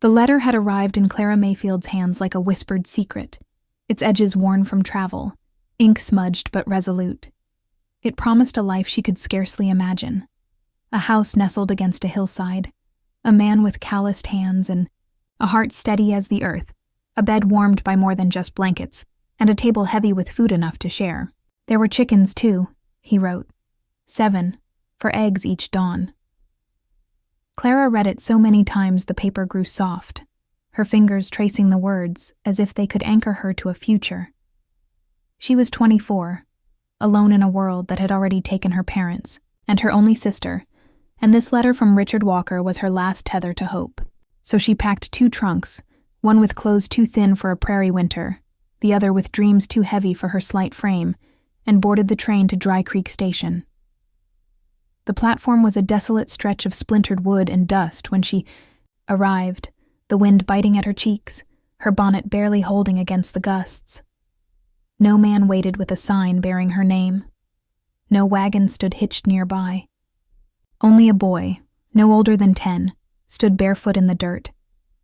The letter had arrived in Clara Mayfield's hands like a whispered secret, its edges worn from travel, ink smudged but resolute. It promised a life she could scarcely imagine. A house nestled against a hillside, a man with calloused hands and a heart steady as the earth, a bed warmed by more than just blankets, and a table heavy with food enough to share. There were chickens, too, he wrote. 7, for eggs each dawn. Clara read it so many times the paper grew soft, her fingers tracing the words as if they could anchor her to a future. She was 24, alone in a world that had already taken her parents and her only sister, and this letter from Richard Walker was her last tether to hope. So she packed 2 trunks, one with clothes too thin for a prairie winter, the other with dreams too heavy for her slight frame, and boarded the train to Dry Creek Station. The platform was a desolate stretch of splintered wood and dust when she arrived, the wind biting at her cheeks, her bonnet barely holding against the gusts. No man waited with a sign bearing her name. No wagon stood hitched nearby. Only a boy, no older than 10, stood barefoot in the dirt,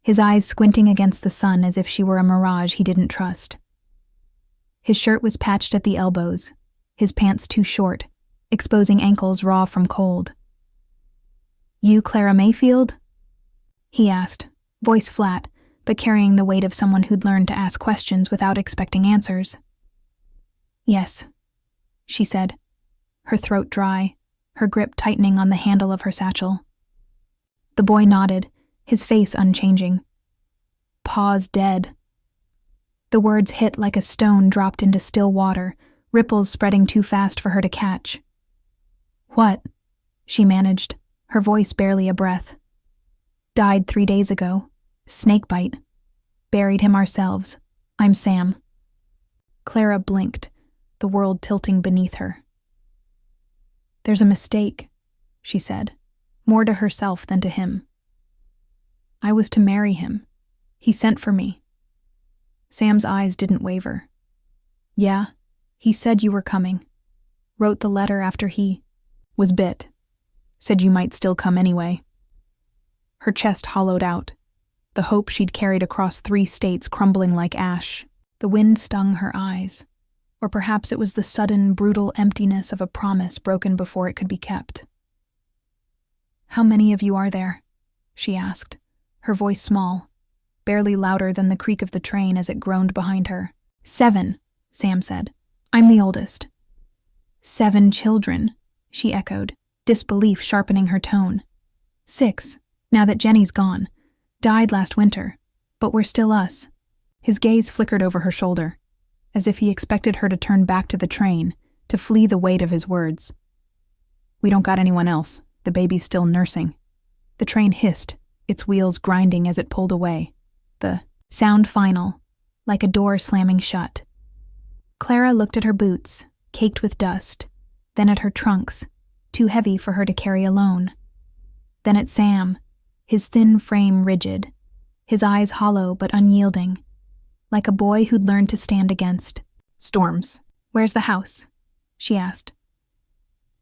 his eyes squinting against the sun as if she were a mirage he didn't trust. His shirt was patched at the elbows, his pants too short, exposing ankles raw from cold. "You Clara Mayfield?" he asked, voice flat, but carrying the weight of someone who'd learned to ask questions without expecting answers. "Yes," she said, her throat dry, her grip tightening on the handle of her satchel. The boy nodded, his face unchanging. "Pa's dead." The words hit like a stone dropped into still water, ripples spreading too fast for her to catch. "What?" she managed, her voice barely a breath. "Died 3 days ago. Snakebite. Buried him ourselves. I'm Sam." Clara blinked, the world tilting beneath her. "There's a mistake," she said, more to herself than to him. "I was to marry him. He sent for me." Sam's eyes didn't waver. "Yeah, he said you were coming. Wrote the letter after he was bit. Said you might still come anyway." Her chest hollowed out, the hope she'd carried across 3 states crumbling like ash. The wind stung her eyes. Or perhaps it was the sudden, brutal emptiness of a promise broken before it could be kept. "How many of you are there?" she asked, her voice small, barely louder than the creak of the train as it groaned behind her. 7, Sam said. "I'm the oldest." 7 children, she echoed, disbelief sharpening her tone. 6, now that Jenny's gone. Died last winter, but we're still us. His gaze flickered over her shoulder, as if he expected her to turn back to the train, to flee the weight of his words. "We don't got anyone else. The baby's still nursing." The train hissed, its wheels grinding as it pulled away. The sound final, like a door slamming shut. Clara looked at her boots, caked with dust, then at her trunks, too heavy for her to carry alone. Then at Sam, his thin frame rigid, his eyes hollow but unyielding, like a boy who'd learned to stand against storms. "Where's the house?" she asked.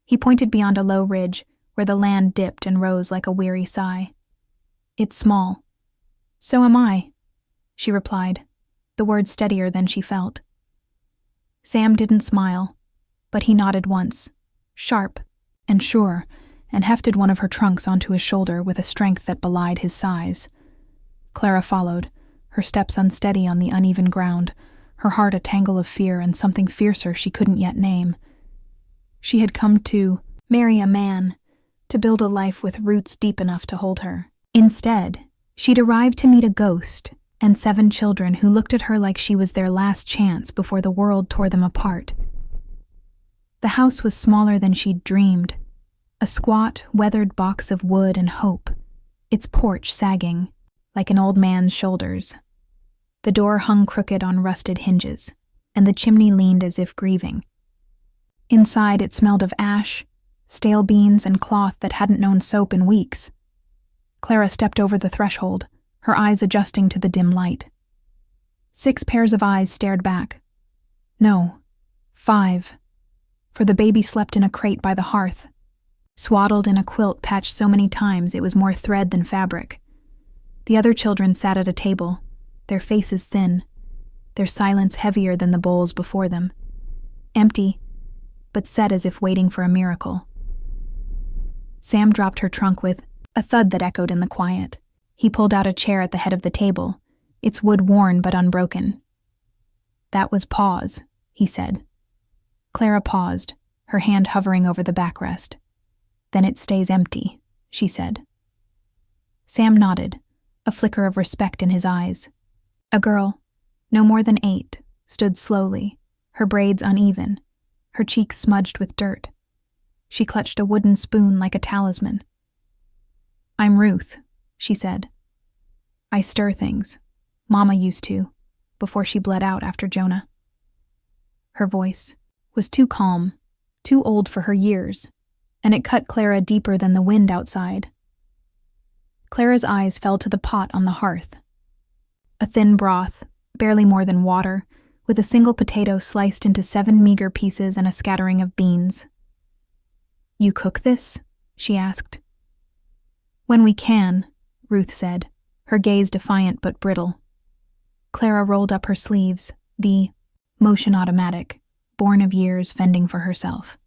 He pointed beyond a low ridge where the land dipped and rose like a weary sigh. "It's small." "So am I," she replied, the words steadier than she felt. Sam didn't smile, but he nodded once, sharp and sure, and hefted one of her trunks onto his shoulder with a strength that belied his size. Clara followed, her steps unsteady on the uneven ground, her heart a tangle of fear and something fiercer she couldn't yet name. She had come to marry a man, to build a life with roots deep enough to hold her. Instead, she'd arrived to meet a ghost and 7 children who looked at her like she was their last chance before the world tore them apart. The house was smaller than she'd dreamed, a squat, weathered box of wood and hope, its porch sagging, like an old man's shoulders. The door hung crooked on rusted hinges, and the chimney leaned as if grieving. Inside it smelled of ash, stale beans, and cloth that hadn't known soap in weeks. Clara stepped over the threshold, her eyes adjusting to the dim light. 6 pairs of eyes stared back. No, 5, for the baby slept in a crate by the hearth, swaddled in a quilt patched so many times it was more thread than fabric. The other children sat at a table, their faces thin, their silence heavier than the bowls before them. Empty, but set as if waiting for a miracle. Sam dropped her trunk with a thud that echoed in the quiet. He pulled out a chair at the head of the table, its wood worn but unbroken. "That was pause," he said. Clara paused, her hand hovering over the backrest. "Then it stays empty," she said. Sam nodded, a flicker of respect in his eyes. A girl, no more than 8, stood slowly, her braids uneven, her cheeks smudged with dirt. She clutched a wooden spoon like a talisman. "I'm Ruth," she said. "I stir things. Mama used to, before she bled out after Jonah." Her voice was too calm, too old for her years, and it cut Clara deeper than the wind outside. Clara's eyes fell to the pot on the hearth. A thin broth, barely more than water, with a single potato sliced into 7 meager pieces and a scattering of beans. "You cook this?" she asked. "When we can," Ruth said, her gaze defiant but brittle. Clara rolled up her sleeves, the motion automatic, born of years fending for herself.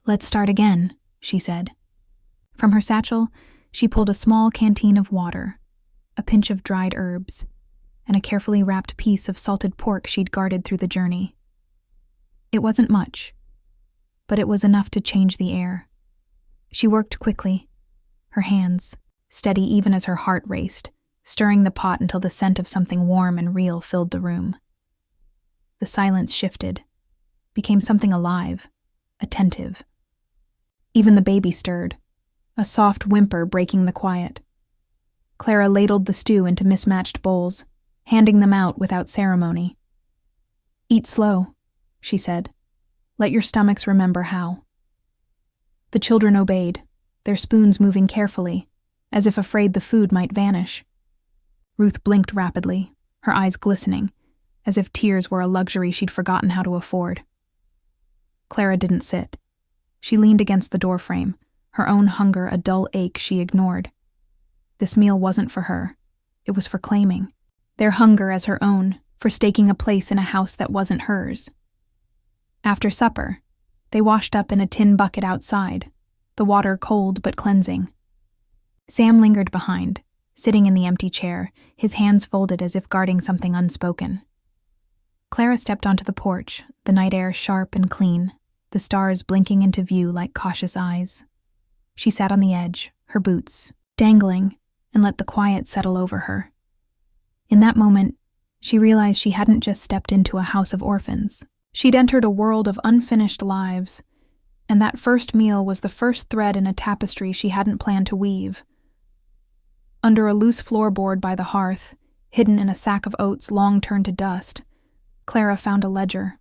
"Let's start again," she said. From her satchel, she pulled a small canteen of water, a pinch of dried herbs, and a carefully wrapped piece of salted pork she'd guarded through the journey. It wasn't much, but it was enough to change the air. She worked quickly, her hands steady even as her heart raced, stirring the pot until the scent of something warm and real filled the room. The silence shifted, became something alive, attentive. Even the baby stirred, a soft whimper breaking the quiet. Clara ladled the stew into mismatched bowls, handing them out without ceremony. "Eat slow," she said. "Let your stomachs remember how." The children obeyed, their spoons moving carefully, as if afraid the food might vanish. Ruth blinked rapidly, her eyes glistening, as if tears were a luxury she'd forgotten how to afford. Clara didn't sit. She leaned against the doorframe, her own hunger a dull ache she ignored. This meal wasn't for her. It was for claiming. Their hunger as her own, for staking a place in a house that wasn't hers. After supper, they washed up in a tin bucket outside, the water cold but cleansing. Sam lingered behind, sitting in the empty chair, his hands folded as if guarding something unspoken. Clara stepped onto the porch, the night air sharp and clean, the stars blinking into view like cautious eyes. She sat on the edge, her boots dangling, and let the quiet settle over her. In that moment, she realized she hadn't just stepped into a house of orphans. She'd entered a world of unfinished lives, and that first meal was the first thread in a tapestry she hadn't planned to weave. Under a loose floorboard by the hearth, hidden in a sack of oats long turned to dust, Clara found a ledger.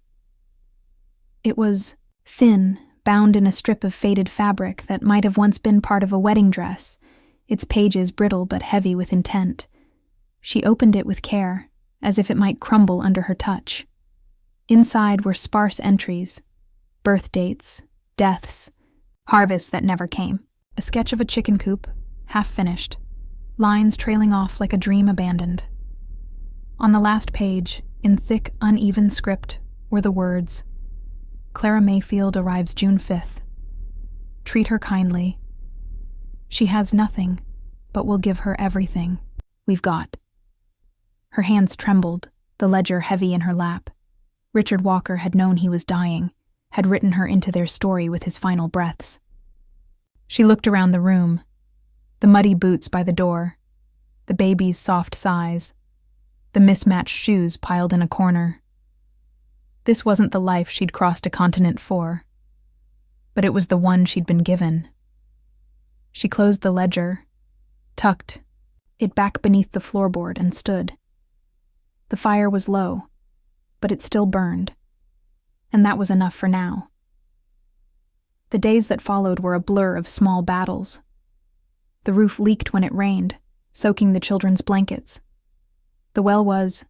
It was thin, bound in a strip of faded fabric that might have once been part of a wedding dress, its pages brittle but heavy with intent. She opened it with care, as if it might crumble under her touch. Inside were sparse entries, birth dates, deaths, harvests that never came, a sketch of a chicken coop, half finished, lines trailing off like a dream abandoned. On the last page, in thick, uneven script, were the words, "Clara Mayfield arrives June 5th. Treat her kindly. She has nothing, but we'll give her everything we've got." Her hands trembled, the ledger heavy in her lap. Richard Walker had known he was dying, had written her into their story with his final breaths. She looked around the room, the muddy boots by the door, the baby's soft sighs, the mismatched shoes piled in a corner. This wasn't the life she'd crossed a continent for, but it was the one she'd been given. She closed the ledger, tucked it back beneath the floorboard, and stood. The fire was low, but it still burned, and that was enough for now. The days that followed were a blur of small battles. The roof leaked when it rained, soaking the children's blankets. The well was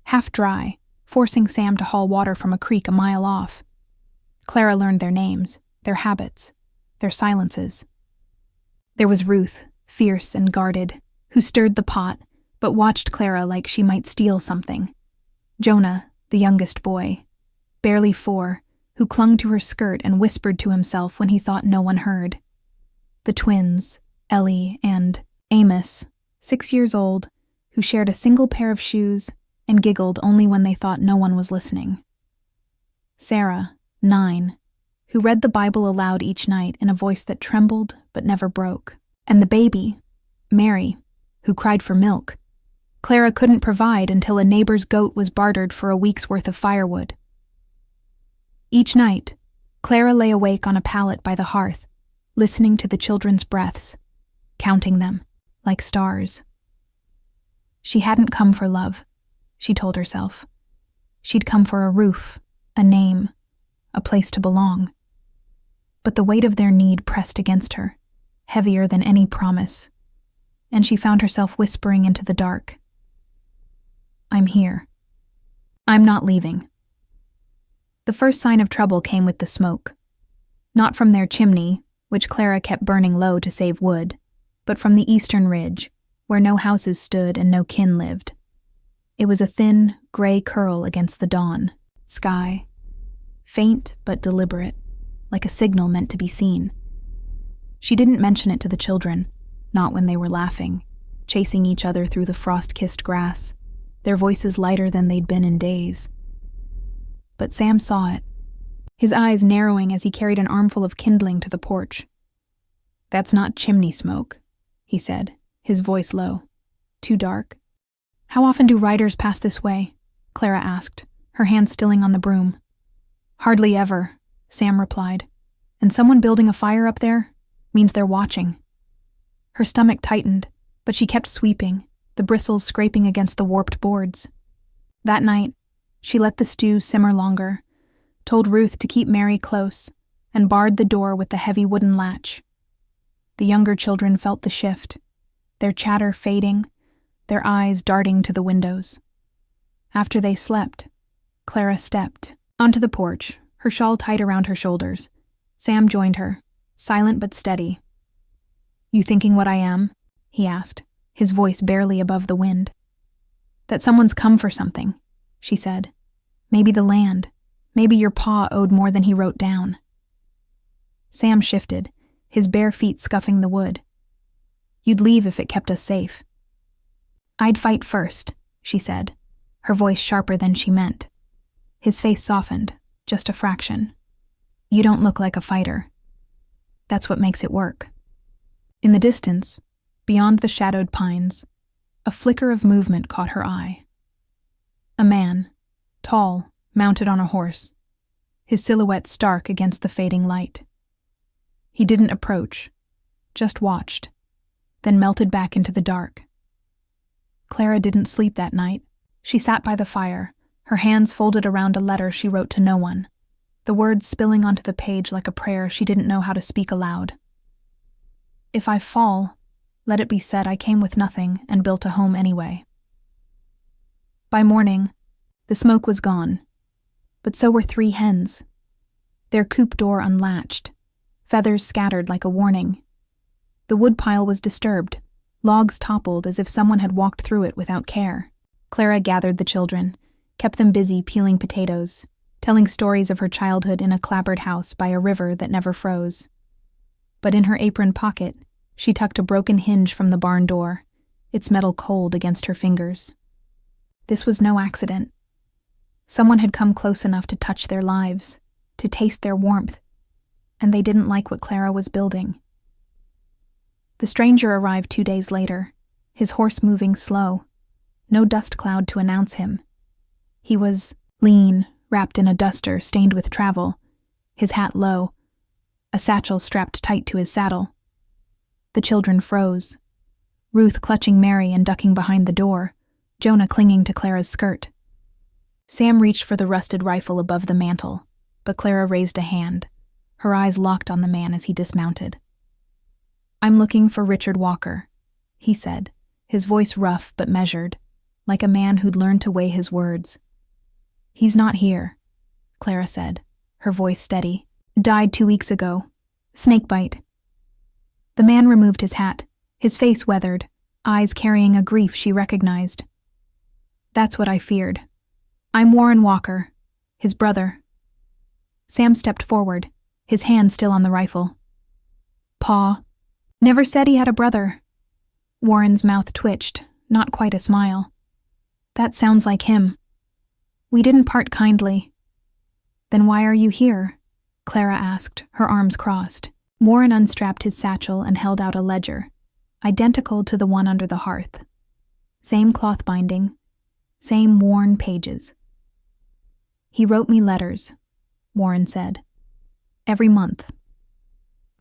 half dry, forcing Sam to haul water from a creek a mile off. Clara learned their names, their habits, their silences. There was Ruth, fierce and guarded, who stirred the pot, but watched Clara like she might steal something. Jonah, the youngest boy, barely 4, who clung to her skirt and whispered to himself when he thought no one heard. The twins, Ellie and Amos, 6 years old, who shared a single pair of shoes and giggled only when they thought no one was listening. Sarah, 9, who read the Bible aloud each night in a voice that trembled but never broke. And the baby, Mary, who cried for milk. Clara couldn't provide until a neighbor's goat was bartered for a week's worth of firewood. Each night, Clara lay awake on a pallet by the hearth, listening to the children's breaths, counting them like stars. She hadn't come for love, she told herself. She'd come for a roof, a name, a place to belong. But the weight of their need pressed against her, heavier than any promise, and she found herself whispering into the dark. I'm here. I'm not leaving. The first sign of trouble came with the smoke. Not from their chimney, which Clara kept burning low to save wood, but from the eastern ridge, where no houses stood and no kin lived. It was a thin, gray curl against the dawn sky, faint but deliberate, like a signal meant to be seen. She didn't mention it to the children, not when they were laughing, chasing each other through the frost-kissed grass, their voices lighter than they'd been in days. But Sam saw it, his eyes narrowing as he carried an armful of kindling to the porch. That's not chimney smoke, he said, his voice low. Too dark. How often do riders pass this way? Clara asked, her hand stilling on the broom. Hardly ever, Sam replied. And someone building a fire up there means they're watching. Her stomach tightened, but she kept sweeping, the bristles scraping against the warped boards. That night, she let the stew simmer longer, told Ruth to keep Mary close, and barred the door with the heavy wooden latch. The younger children felt the shift, their chatter fading, their eyes darting to the windows. After they slept, Clara stepped onto the porch, her shawl tight around her shoulders. Sam joined her, silent but steady. You thinking what I am? He asked, his voice barely above the wind. That someone's come for something, she said. Maybe the land. Maybe your pa owed more than he wrote down. Sam shifted, his bare feet scuffing the wood. You'd leave if it kept us safe. I'd fight first, she said, her voice sharper than she meant. His face softened, just a fraction. You don't look like a fighter. That's what makes it work. In the distance, beyond the shadowed pines, a flicker of movement caught her eye. A man, tall, mounted on a horse, his silhouette stark against the fading light. He didn't approach, just watched, then melted back into the dark. Clara didn't sleep that night. She sat by the fire, her hands folded around a letter she wrote to no one, the words spilling onto the page like a prayer she didn't know how to speak aloud. If I fall, let it be said I came with nothing and built a home anyway. By morning, the smoke was gone, but so were 3 hens. Their coop door unlatched, feathers scattered like a warning. The woodpile was disturbed, logs toppled as if someone had walked through it without care. Clara gathered the children, kept them busy peeling potatoes, telling stories of her childhood in a clapboard house by a river that never froze. But in her apron pocket, she tucked a broken hinge from the barn door, its metal cold against her fingers. This was no accident. Someone had come close enough to touch their lives, to taste their warmth, and they didn't like what Clara was building. The stranger arrived 2 days later, his horse moving slow, no dust cloud to announce him. He was lean, wrapped in a duster stained with travel, his hat low, a satchel strapped tight to his saddle. The children froze, Ruth clutching Mary and ducking behind the door, Jonah clinging to Clara's skirt. Sam reached for the rusted rifle above the mantel, but Clara raised a hand, her eyes locked on the man as he dismounted. I'm looking for Richard Walker, he said, his voice rough but measured, like a man who'd learned to weigh his words. He's not here, Clara said, her voice steady. Died 2 weeks ago. Snakebite. The man removed his hat, his face weathered, eyes carrying a grief she recognized. That's what I feared. I'm Warren Walker, his brother. Sam stepped forward, his hand still on the rifle. Pa. Never said he had a brother. Warren's mouth twitched, not quite a smile. That sounds like him. We didn't part kindly. Then why are you here? Clara asked, her arms crossed. Warren unstrapped his satchel and held out a ledger, identical to the one under the hearth. Same cloth binding, same worn pages. He wrote me letters, Warren said. Every month.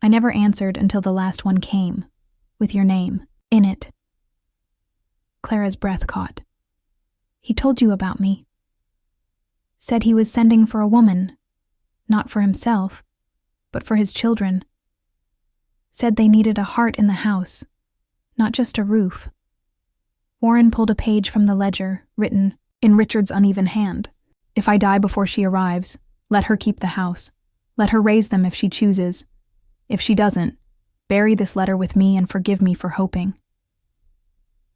I never answered until the last one came, with your name in it. Clara's breath caught. He told you about me. Said he was sending for a woman, not for himself, but for his children. Said they needed a heart in the house, not just a roof. Warren pulled a page from the ledger, written in Richard's uneven hand. If I die before she arrives, let her keep the house. Let her raise them if she chooses. If she doesn't, bury this letter with me and forgive me for hoping.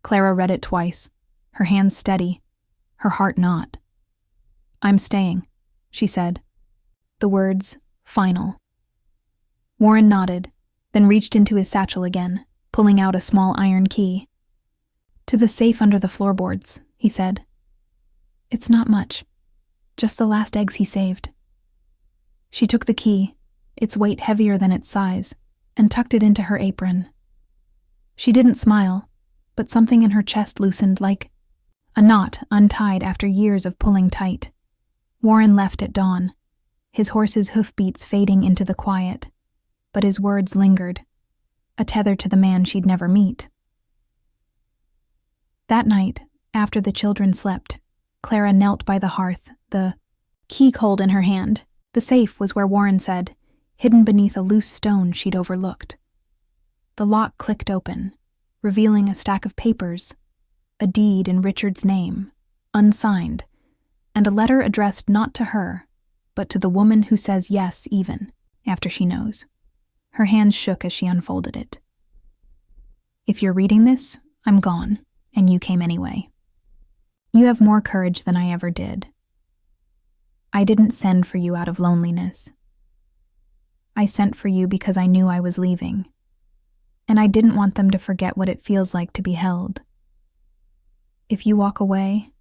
Clara read it twice, her hands steady, her heart not. I'm staying, she said. The words, final. Warren nodded, then reached into his satchel again, pulling out a small iron key. To the safe under the floorboards, he said. It's not much, just the last eggs he saved. She took the key, its weight heavier than its size, and tucked it into her apron. She didn't smile, but something in her chest loosened like a knot untied after years of pulling tight. Warren left at dawn, his horse's hoofbeats fading into the quiet, but his words lingered, a tether to the man she'd never meet. That night, after the children slept, Clara knelt by the hearth, the key cold in her hand. The safe was where Warren said, hidden beneath a loose stone she'd overlooked. The lock clicked open, revealing a stack of papers, a deed in Richard's name, unsigned, and a letter addressed not to her, but to the woman who says yes even after she knows. Her hands shook as she unfolded it. If you're reading this, I'm gone, and you came anyway. You have more courage than I ever did. I didn't send for you out of loneliness. I sent for you because I knew I was leaving, and I didn't want them to forget what it feels like to be held. If you walk away,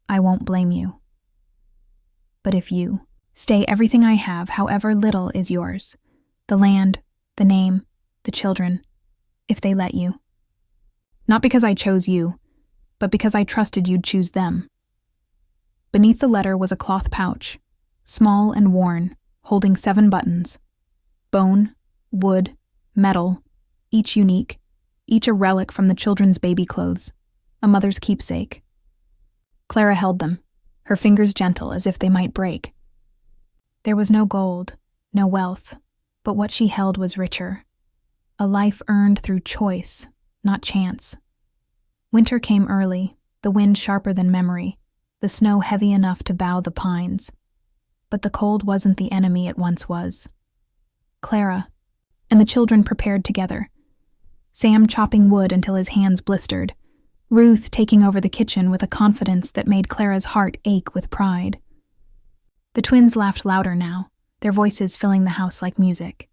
I won't blame you. But if you stay, everything I have, however little, is yours. The land, the name, the children, if they let you. Not because I chose you, but because I trusted you'd choose them. Beneath the letter was a cloth pouch, small and worn, holding 7 buttons. Bone, wood, metal, each unique, each a relic from the children's baby clothes, a mother's keepsake. Clara held them, her fingers gentle as if they might break. There was no gold, no wealth, but what she held was richer. A life earned through choice, not chance. Winter came early, the wind sharper than memory, the snow heavy enough to bow the pines. But the cold wasn't the enemy it once was. Clara and the children prepared together. Sam chopping wood until his hands blistered, Ruth taking over the kitchen with a confidence that made Clara's heart ache with pride. The twins laughed louder now, their voices filling the house like music.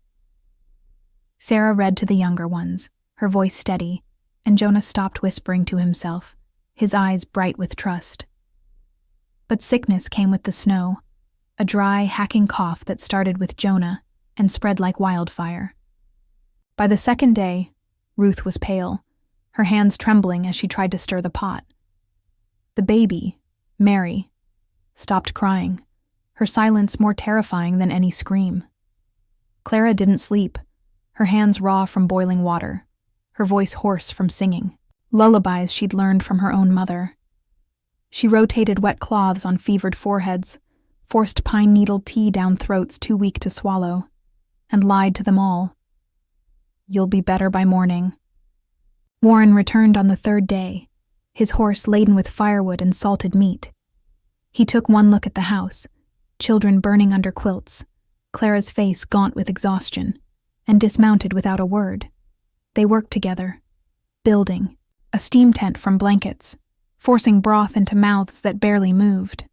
Sarah read to the younger ones, her voice steady, and Jonah stopped whispering to himself, his eyes bright with trust. But sickness came with the snow, a dry, hacking cough that started with Jonah and spread like wildfire. By the second day, Ruth was pale, her hands trembling as she tried to stir the pot. The baby, Mary, stopped crying, her silence more terrifying than any scream. Clara didn't sleep, her hands raw from boiling water, her voice hoarse from singing, lullabies she'd learned from her own mother. She rotated wet cloths on fevered foreheads, forced pine needle tea down throats too weak to swallow, and lied to them all. You'll be better by morning. Warren returned on the 3rd day, his horse laden with firewood and salted meat. He took one look at the house, children burning under quilts, Clara's face gaunt with exhaustion, and dismounted without a word. They worked together, building, a steam tent from blankets, forcing broth into mouths that barely moved.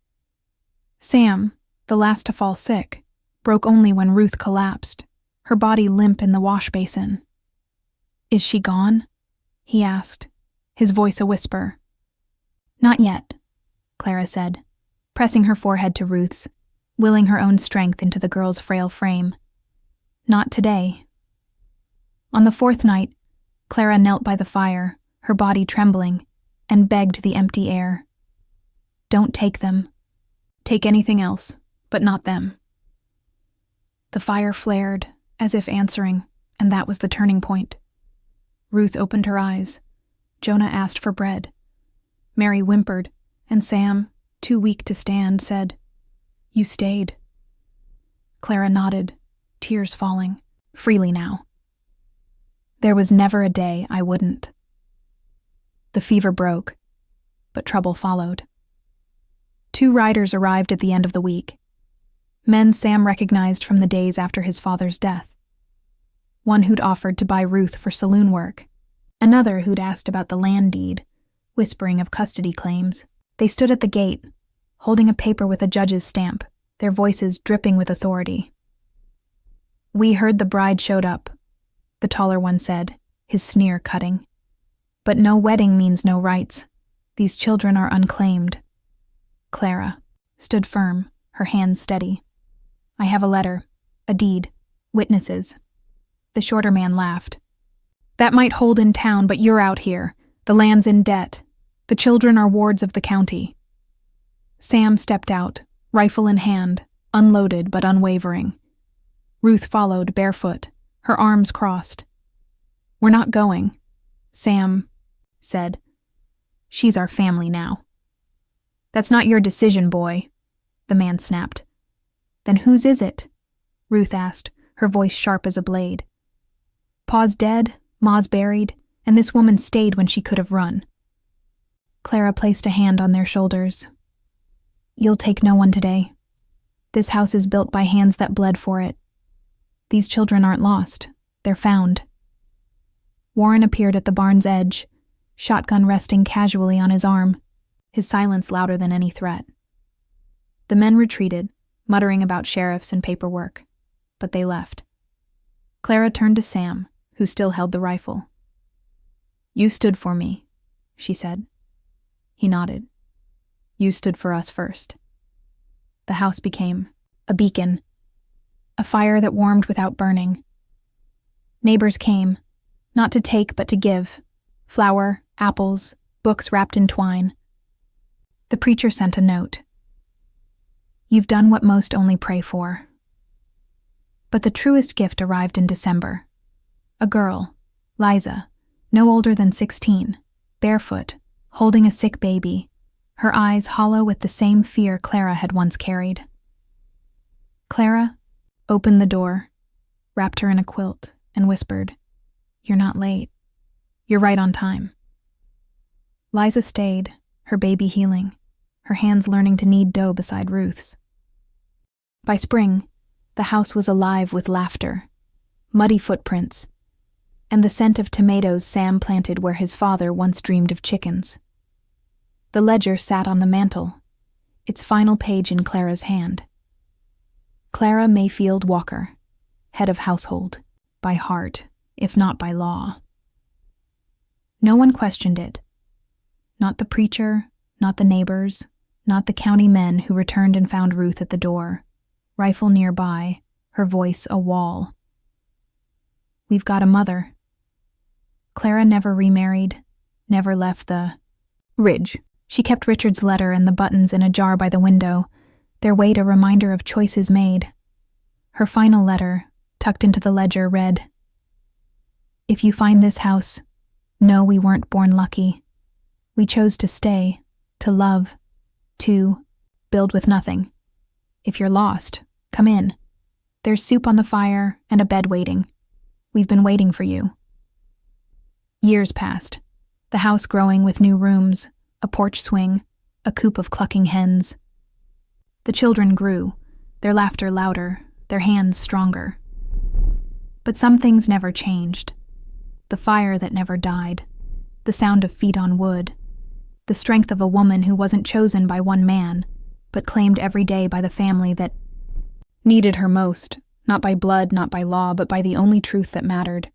Sam, the last to fall sick, broke only when Ruth collapsed, her body limp in the wash basin. "Is she gone?" he asked, his voice a whisper. "Not yet," Clara said, pressing her forehead to Ruth's, willing her own strength into the girl's frail frame. "Not today." On the fourth night, Clara knelt by the fire, her body trembling, and begged the empty air. "Don't take them. Take anything else, but not them." The fire flared, as if answering, and that was the turning point. Ruth opened her eyes. Jonah asked for bread. Mary whimpered, and Sam, too weak to stand, said, "You stayed." Clara nodded, tears falling, freely now. "There was never a day I wouldn't." The fever broke, but trouble followed. 2 riders arrived at the end of the week. Men Sam recognized from the days after his father's death. One who'd offered to buy Ruth for saloon work, another who'd asked about the land deed, whispering of custody claims. They stood at the gate, holding a paper with a judge's stamp, their voices dripping with authority. "We heard the bride showed up," the taller one said, his sneer cutting. "But no wedding means no rights. These children are unclaimed." Clara stood firm, her hands steady. "I have a letter, a deed, witnesses." The shorter man laughed. "That might hold in town, but you're out here. The land's in debt. The children are wards of the county." Sam stepped out, rifle in hand, unloaded but unwavering. Ruth followed, barefoot, her arms crossed. "We're not going," Sam said. "She's our family now." "That's not your decision, boy," the man snapped. "Then whose is it?" Ruth asked, her voice sharp as a blade. "Pa's dead, Ma's buried, and this woman stayed when she could have run." Clara placed a hand on their shoulders. "You'll take no one today. This house is built by hands that bled for it. These children aren't lost. They're found." Warren appeared at the barn's edge, shotgun resting casually on his arm, his silence louder than any threat. The men retreated, muttering about sheriffs and paperwork, but they left. Clara turned to Sam, who still held the rifle. "You stood for me," she said. He nodded. "You stood for us first." The house became a beacon, a fire that warmed without burning. Neighbors came, not to take but to give, flour, apples, books wrapped in twine. The preacher sent a note. "You've done what most only pray for." But the truest gift arrived in December. A girl, Liza, no older than 16, barefoot, holding a sick baby, her eyes hollow with the same fear Clara had once carried. Clara opened the door, wrapped her in a quilt, and whispered, "You're not late. You're right on time." Liza stayed, her baby healing, her hands learning to knead dough beside Ruth's. By spring, the house was alive with laughter, muddy footprints, and the scent of tomatoes Sam planted where his father once dreamed of chickens. The ledger sat on the mantel, its final page in Clara's hand. Clara Mayfield Walker, head of household, by heart, if not by law. No one questioned it. Not the preacher, not the neighbors, not the county men who returned and found Ruth at the door, rifle nearby, her voice a wall. "We've got a mother." Clara never remarried, never left the Ridge. She kept Richard's letter and the buttons in a jar by the window, their weight a reminder of choices made. Her final letter, tucked into the ledger, read, "If you find this house, know we weren't born lucky. We chose to stay, to love, to build with nothing. If you're lost, come in. There's soup on the fire and a bed waiting. We've been waiting for you." Years passed, the house growing with new rooms, a porch swing, a coop of clucking hens. The children grew, their laughter louder, their hands stronger. But some things never changed. The fire that never died, the sound of feet on wood, the strength of a woman who wasn't chosen by one man, but claimed every day by the family that needed her most, not by blood, not by law, but by the only truth that mattered.